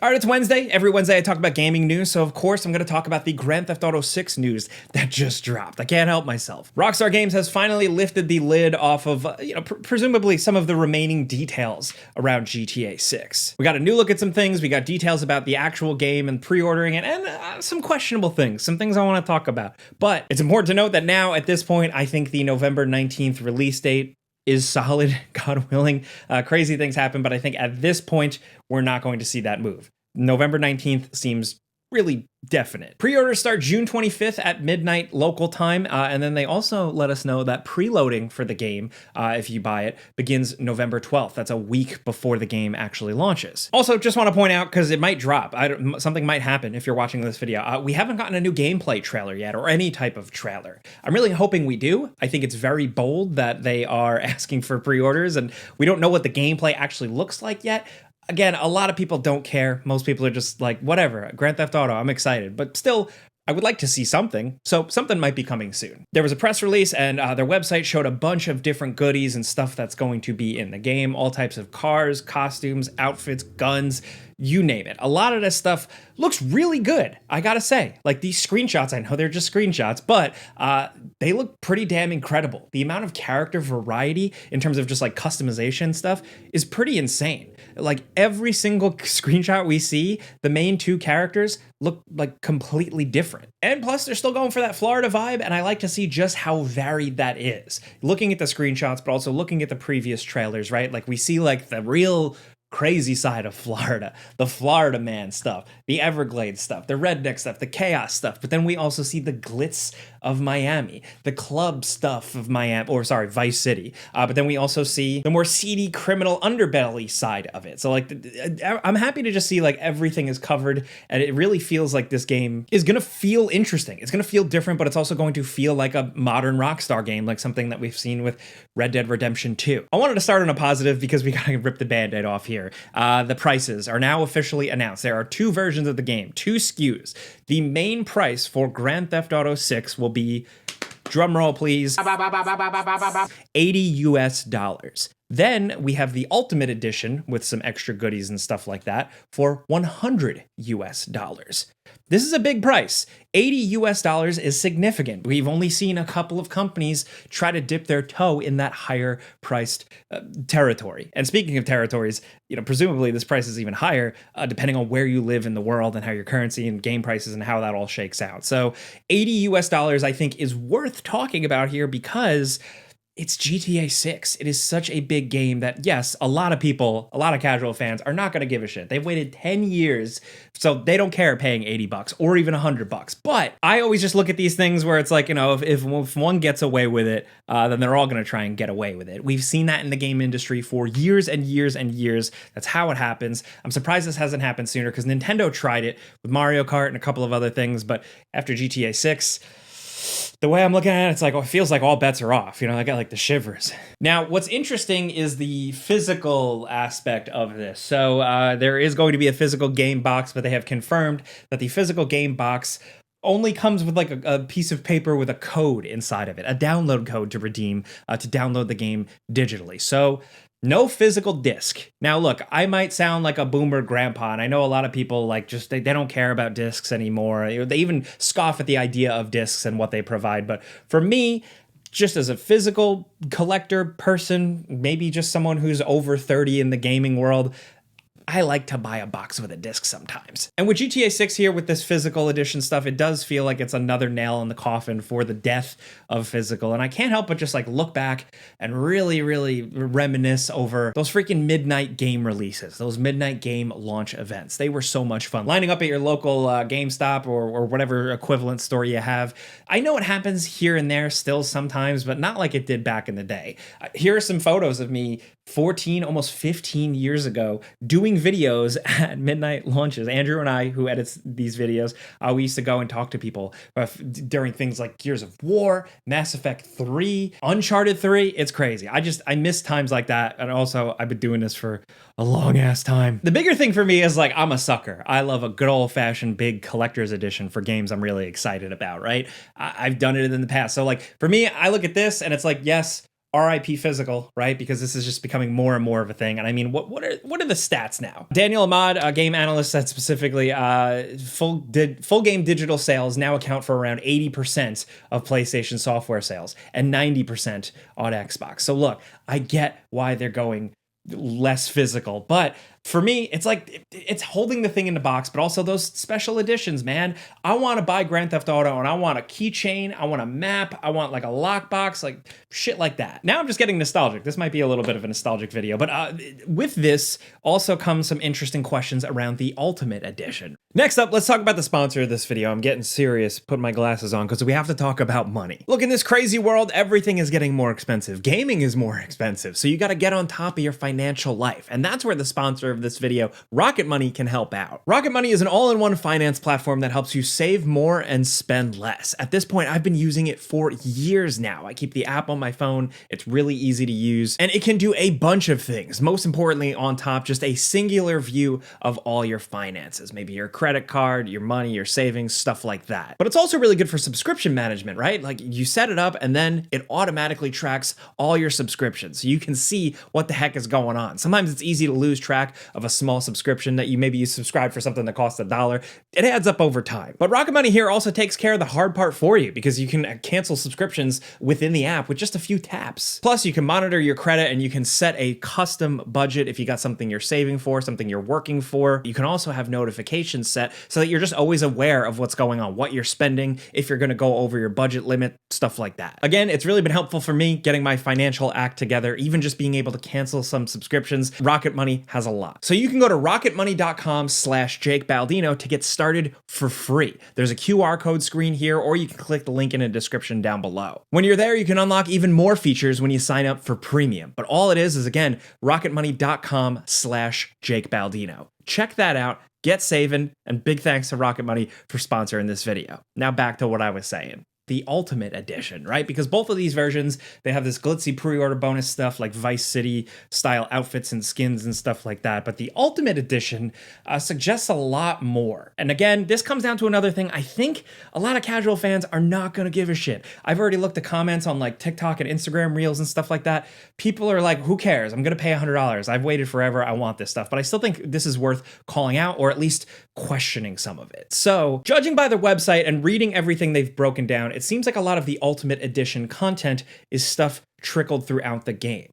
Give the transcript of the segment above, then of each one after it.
All right, it's Wednesday. Every Wednesday I talk about gaming news, so of course I'm going to talk about the Grand Theft Auto 6 news that just dropped. I can't help myself. Rockstar Games has finally lifted the lid off of, presumably some of the remaining details around GTA 6. We got a new look at some things, we got details about the actual game and pre-ordering it, and some questionable things, some things I want to talk about. But it's important to note that now, at this point, I think the November 19th release date is solid, God willing. Crazy things happen, but I think at this point, we're not going to see that move. November 19th seems really definite. Pre-orders start June 25th at midnight local time, and then they also let us know that preloading for the game, if you buy it, begins November 12th. That's a week before the game actually launches. Also, just want to point out, because it might drop, something might happen if you're watching this video, we haven't gotten a new gameplay trailer yet, or any type of trailer. I'm really hoping we do. I think it's very bold that they are asking for pre-orders, and we don't know what the gameplay actually looks like yet. Again, a lot of people don't care. Most people are just like, whatever, Grand Theft Auto, I'm excited. But still, I would like to see something, so something might be coming soon. There was a press release, and their website showed a bunch of different goodies and stuff that's going to be in the game. All types of cars, costumes, outfits, guns, you name it. A lot of this stuff looks really good, I gotta say. Like, these screenshots, I know they're just screenshots, but they look pretty damn incredible. The amount of character variety in terms of just like customization stuff is pretty insane. Like, every single screenshot we see, the main two characters look like completely different. And plus, they're still going for that Florida vibe, and I like to see just how varied that is. Looking at the screenshots, but also looking at the previous trailers, right? Like, we see like the real crazy side of Florida, the Florida man stuff, the Everglades stuff, the redneck stuff, the chaos stuff, but then we also see the glitz of Miami, the club stuff of Miami, or sorry, Vice City, but then we also see the more seedy criminal underbelly side of it. So like, I'm happy to just see like everything is covered, and it really feels like this game is gonna feel interesting. It's gonna feel different, but it's also going to feel like a modern Rockstar game, like something that we've seen with Red Dead Redemption 2. I wanted to start on a positive because we gotta rip the band-aid off here. The prices are now officially announced. There are two versions of the game, two SKUs. The main price for Grand Theft Auto 6 will be, drumroll please, $80 US. Then we have the Ultimate Edition with some extra goodies and stuff like that for $100 US. This is a big price. $80 US is significant. We've only seen a couple of companies try to dip their toe in that higher priced territory. And speaking of territories, presumably this price is even higher depending on where you live in the world and how your currency and game prices and how that all shakes out. So $80 US I think is worth talking about here because it's GTA 6. It is such a big game that, yes, a lot of people, a lot of casual fans are not going to give a shit. They've waited 10 years, so they don't care paying $80 or even $100. But I always just look at these things where it's like, if one gets away with it, then they're all going to try and get away with it. We've seen that in the game industry for years and years and years. That's how it happens. I'm surprised this hasn't happened sooner because Nintendo tried it with Mario Kart and a couple of other things, but after GTA 6, the way I'm looking at it, it's like, it feels like all bets are off. I got like the shivers. Now, what's interesting is the physical aspect of this. So there is going to be a physical game box, but they have confirmed that the physical game box only comes with like a piece of paper with a code inside of it, a download code to redeem to download the game digitally. So no physical disc. Now, look, I might sound like a boomer grandpa, and I know a lot of people like just they don't care about discs anymore. They even scoff at the idea of discs and what they provide. But for me, just as a physical collector person, maybe just someone who's over 30 in the gaming world, I like to buy a box with a disc sometimes. And with GTA 6 here, with this physical edition stuff, it does feel like it's another nail in the coffin for the death of physical. And I can't help but just like look back and really, really reminisce over those freaking midnight game releases, those midnight game launch events. They were so much fun. Lining up at your local GameStop or whatever equivalent store you have. I know it happens here and there still sometimes, but not like it did back in the day. Here are some photos of me 14, almost 15 years ago doing videos at midnight launches. Andrew and I, who edits these videos, we used to go and talk to people during things like Gears of War, Mass Effect 3, Uncharted 3. It's crazy. I miss times like that. And also, I've been doing this for a long ass time. The bigger thing for me is like, I'm a sucker. I love a good old fashioned big collector's edition for games I'm really excited about, right? I've done it in the past. So like for me, I look at this and it's like, yes, RIP physical, right? Because this is just becoming more and more of a thing. And I mean, what are the stats now? Daniel Ahmad, a game analyst, said specifically, full game digital sales now account for around 80% of PlayStation software sales and 90% on Xbox. So look, I get why they're going less physical, but for me, it's like it's holding the thing in the box, but also those special editions, man. I want to buy Grand Theft Auto and I want a keychain, I want a map, I want like a lockbox, like shit like that. Now I'm just getting nostalgic. This might be a little bit of a nostalgic video, but with this also comes some interesting questions around the Ultimate Edition. Next up, let's talk about the sponsor of this video. I'm getting serious, putting my glasses on because we have to talk about money. Look, in this crazy world, everything is getting more expensive. Gaming is more expensive, so you got to get on top of your financial life, and that's where the sponsor of this video, Rocket Money, can help out. Rocket Money is an all-in-one finance platform that helps you save more and spend less. At this point, I've been using it for years now. I keep the app on my phone. It's really easy to use, and it can do a bunch of things. Most importantly, on top, just a singular view of all your finances. Maybe your credit card, your money, your savings, stuff like that. But it's also really good for subscription management, right? Like you set it up and then it automatically tracks all your subscriptions. So you can see what the heck is going on. Sometimes it's easy to lose track of a small subscription that you subscribe for something that costs $1. It adds up over time. But Rocket Money here also takes care of the hard part for you because you can cancel subscriptions within the app with just a few taps. Plus, you can monitor your credit and you can set a custom budget if you got something you're saving for, something you're working for. You can also have notifications set so that you're just always aware of what's going on, what you're spending, if you're going to go over your budget limit, stuff like that. Again, it's really been helpful for me getting my financial act together, even just being able to cancel some subscriptions. Rocket Money has a lot. So you can go to rocketmoney.com/Jake Baldino to get started for free. There's a QR code screen here, or you can click the link in the description down below. When you're there, you can unlock even more features when you sign up for premium. But all it is again, rocketmoney.com/Jake Baldino. Check that out. Get saving, and big thanks to Rocket Money for sponsoring this video. Now back to what I was saying. The Ultimate Edition, right? Because both of these versions, they have this glitzy pre-order bonus stuff like Vice City style outfits and skins and stuff like that. But the Ultimate Edition suggests a lot more. And again, this comes down to another thing. I think a lot of casual fans are not going to give a shit. I've already looked at comments on like TikTok and Instagram Reels and stuff like that. People are like, who cares? I'm going to pay $100. I've waited forever. I want this stuff. But I still think this is worth calling out, or at least questioning some of it. So judging by their website and reading everything they've broken down, it seems like a lot of the Ultimate Edition content is stuff trickled throughout the game.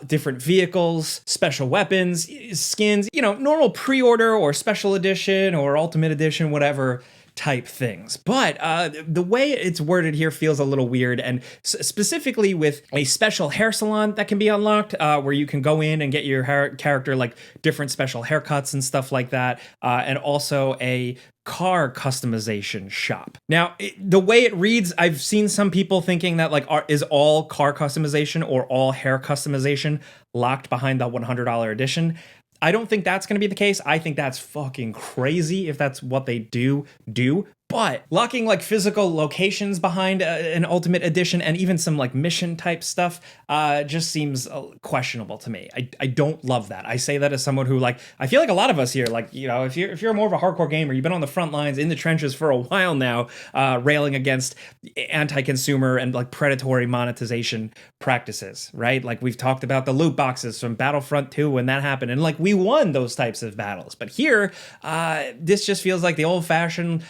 Different vehicles, special weapons, skins, normal pre-order or special edition or Ultimate Edition, whatever type things. But the way it's worded here feels a little weird, and specifically with a special hair salon that can be unlocked, where you can go in and get your character like different special haircuts and stuff like that, and also a car customization shop. Now, the way it reads, I've seen some people thinking that like, is all car customization or all hair customization locked behind the $100 edition? I don't think that's going to be the case. I think that's fucking crazy if that's what they do. But locking like physical locations behind an Ultimate Edition and even some like mission type stuff just seems questionable to me. I don't love that. I say that as someone who like, I feel like a lot of us here, like, if you're more of a hardcore gamer, you've been on the front lines in the trenches for a while now, railing against anti-consumer and like predatory monetization practices, right? Like we've talked about the loot boxes from Battlefront 2 when that happened, and like we won those types of battles. But here, this just feels like the old-fashioned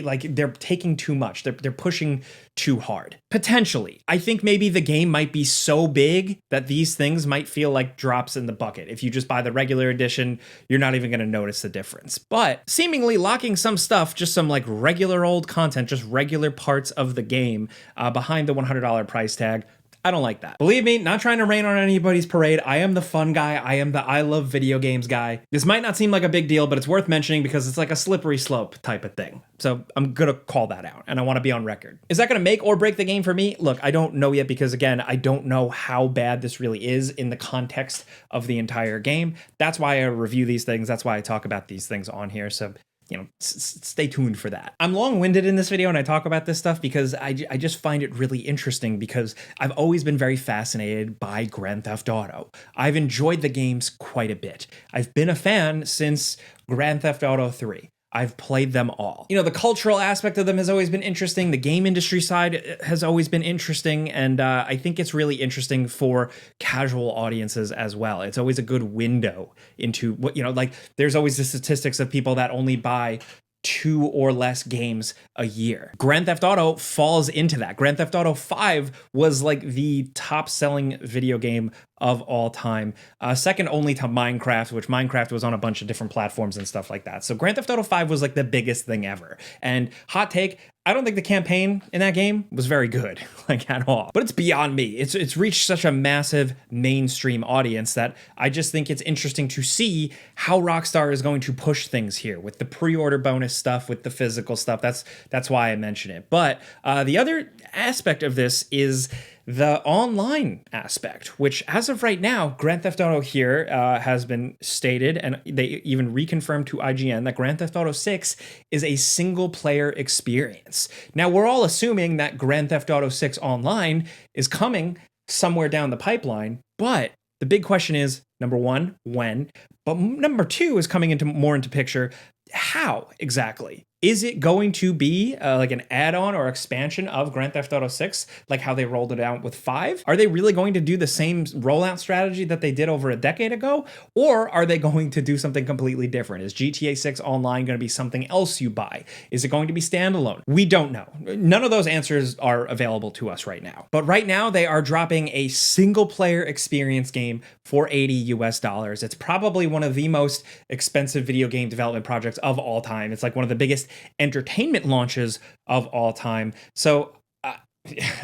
like they're taking too much. They're pushing too hard. Potentially. I think maybe the game might be so big that these things might feel like drops in the bucket. If you just buy the regular edition, you're not even going to notice the difference. But seemingly locking some stuff, just some like regular old content, just regular parts of the game behind the $100 price tag, I don't like that. Believe me, not trying to rain on anybody's parade. I am the fun guy. I am the I love video games guy. This might not seem like a big deal, but it's worth mentioning because it's like a slippery slope type of thing. So I'm gonna call that out, and I want to be on record. Is that gonna make or break the game for me? Look, I don't know yet because again, I don't know how bad this really is in the context of the entire game. That's why I review these things. That's why I talk about these things on here. So stay tuned for that. I'm long-winded in this video and I talk about this stuff because I just find it really interesting because I've always been very fascinated by Grand Theft Auto. I've enjoyed the games quite a bit. I've been a fan since Grand Theft Auto 3. I've played them all. You know, the cultural aspect of them has always been interesting. The game industry side has always been interesting. And I think it's really interesting for casual audiences as well. It's always a good window into what, you know, like there's always the statistics of people that only buy 2 or less games a year. Grand Theft Auto falls into that. Grand Theft Auto 5 was like the top selling video game of all time, second only to Minecraft, which Minecraft was on a bunch of different platforms and stuff like that. So Grand Theft Auto 5 was like the biggest thing ever. And hot take, I don't think the campaign in that game was very good, like at all. But it's beyond me. It's reached such a massive mainstream audience that I just think it's interesting to see how Rockstar is going to push things here with the pre-order bonus stuff, with the physical stuff. That's why I mention it. But the other aspect of this is the online aspect, which as of right now, Grand Theft Auto here has been stated, and they even reconfirmed to IGN that Grand Theft Auto 6 is a single player experience. Now, we're all assuming that Grand Theft Auto 6 Online is coming somewhere down the pipeline, but the big question is, number one, when? But number two is coming into picture, how exactly? Is it going to be like an add-on or expansion of Grand Theft Auto 6, like how they rolled it out with 5? Are they really going to do the same rollout strategy that they did over a decade ago? Or are they going to do something completely different? Is GTA 6 Online going to be something else you buy? Is it going to be standalone? We don't know. None of those answers are available to us right now. But right now, they are dropping a single-player experience game for $80 US. It's probably one of the most expensive video game development projects of all time. It's like one of the biggest entertainment launches of all time. So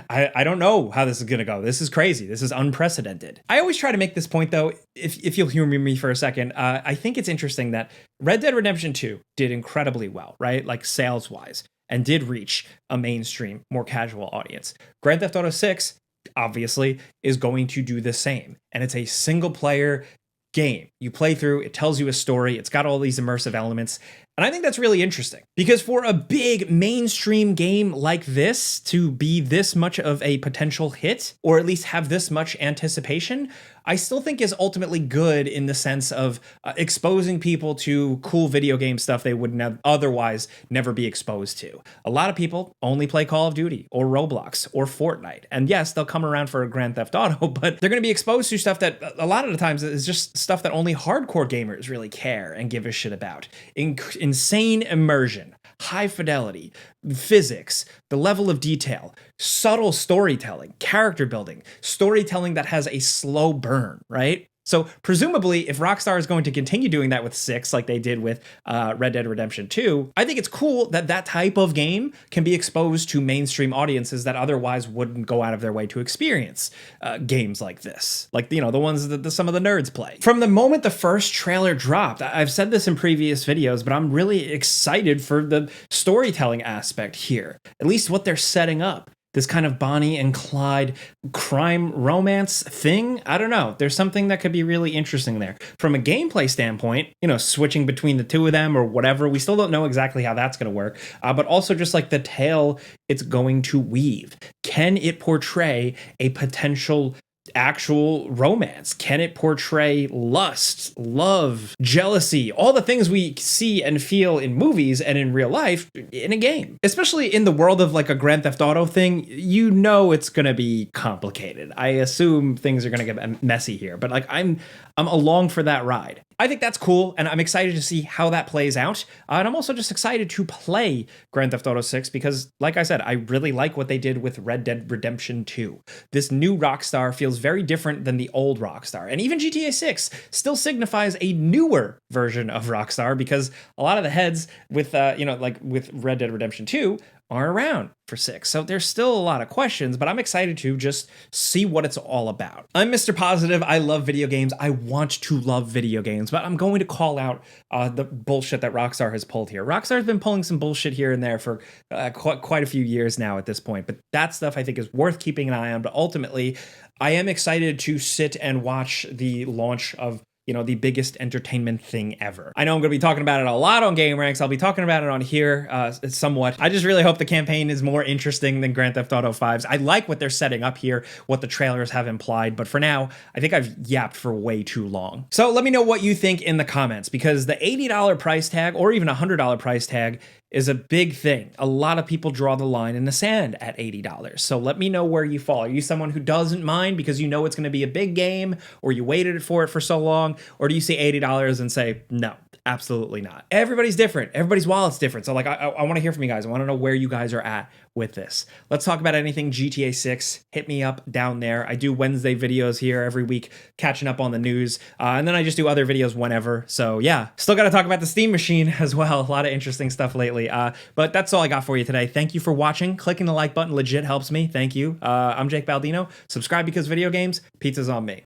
I don't know how this is going to go. This is crazy. This is unprecedented. I always try to make this point, though, if you'll humor me for a second. I think it's interesting that Red Dead Redemption 2 did incredibly well, right? Like sales-wise, and did reach a mainstream, more casual audience. Grand Theft Auto 6, obviously, is going to do the same. And it's a single-player game. You play through, it tells you a story, it's got all these immersive elements. And I think that's really interesting because for a big mainstream game like this to be this much of a potential hit, or at least have this much anticipation, I still think is ultimately good in the sense of exposing people to cool video game stuff they would otherwise never be exposed to. A lot of people only play Call of Duty or Roblox or Fortnite. And yes, they'll come around for a Grand Theft Auto, but they're going to be exposed to stuff that a lot of the times is just stuff that only hardcore gamers really care and give a shit about. Insane immersion, high fidelity, physics, the level of detail, subtle storytelling, character building, storytelling that has a slow burn, right? So presumably, if Rockstar is going to continue doing that with 6, like they did with Red Dead Redemption 2, I think it's cool that that type of game can be exposed to mainstream audiences that otherwise wouldn't go out of their way to experience games like this. Like, you know, the ones that some of the nerds play. From the moment the first trailer dropped, I've said this in previous videos, but I'm really excited for the storytelling aspect here. At least what they're setting up. This kind of Bonnie and Clyde crime romance thing. I don't know. There's something that could be really interesting there. From a gameplay standpoint, you know, switching between the two of them or whatever, we still don't know exactly how that's going to work. But also just like the tale it's going to weave. Can it portray a potential actual romance? Can it portray lust, love, jealousy, all the things we see and feel in movies and in real life in a game? Especially in the world of like a Grand Theft Auto thing, you know it's going to be complicated. I assume things are going to get messy here, but like I'm along for that ride. I think that's cool, and I'm excited to see how that plays out. And I'm also just excited to play Grand Theft Auto 6 because, like I said, I really like what they did with Red Dead Redemption 2. This new Rockstar feels very different than the old Rockstar. And even GTA 6 still signifies a newer version of Rockstar because a lot of the heads with, like with Red Dead Redemption 2 aren't around for 6. So there's still a lot of questions, but I'm excited to just see what it's all about. I'm Mr. Positive. I love video games. I want to love video games, but I'm going to call out the bullshit that Rockstar has pulled here. Rockstar's been pulling some bullshit here and there for quite a few years now at this point, but that stuff I think is worth keeping an eye on. But ultimately, I am excited to sit and watch the launch of the biggest entertainment thing ever. I know I'm going to be talking about it a lot on Game Ranks. I'll be talking about it on here somewhat. I just really hope the campaign is more interesting than Grand Theft Auto 5's. I like what they're setting up here, what the trailers have implied, but for now, I think I've yapped for way too long. So let me know what you think in the comments, because the $80 price tag or even $100 price tag is a big thing. A lot of people draw the line in the sand at $80. So let me know where you fall. Are you someone who doesn't mind because you know it's going to be a big game, or you waited for it for so long, or do you see $80 and say, no, absolutely not? Everybody's different. Everybody's wallet's different. So like, I want to hear from you guys. I want to know where you guys are at with this. Let's talk about anything GTA 6. Hit me up down there. I do Wednesday videos here every week, catching up on the news. And then I just do other videos whenever. So yeah, still got to talk about the Steam machine as well. A lot of interesting stuff lately. But that's all I got for you today. Thank you for watching. Clicking the like button legit helps me. Thank you. I'm Jake Baldino. Subscribe because video games. Pizza's on me.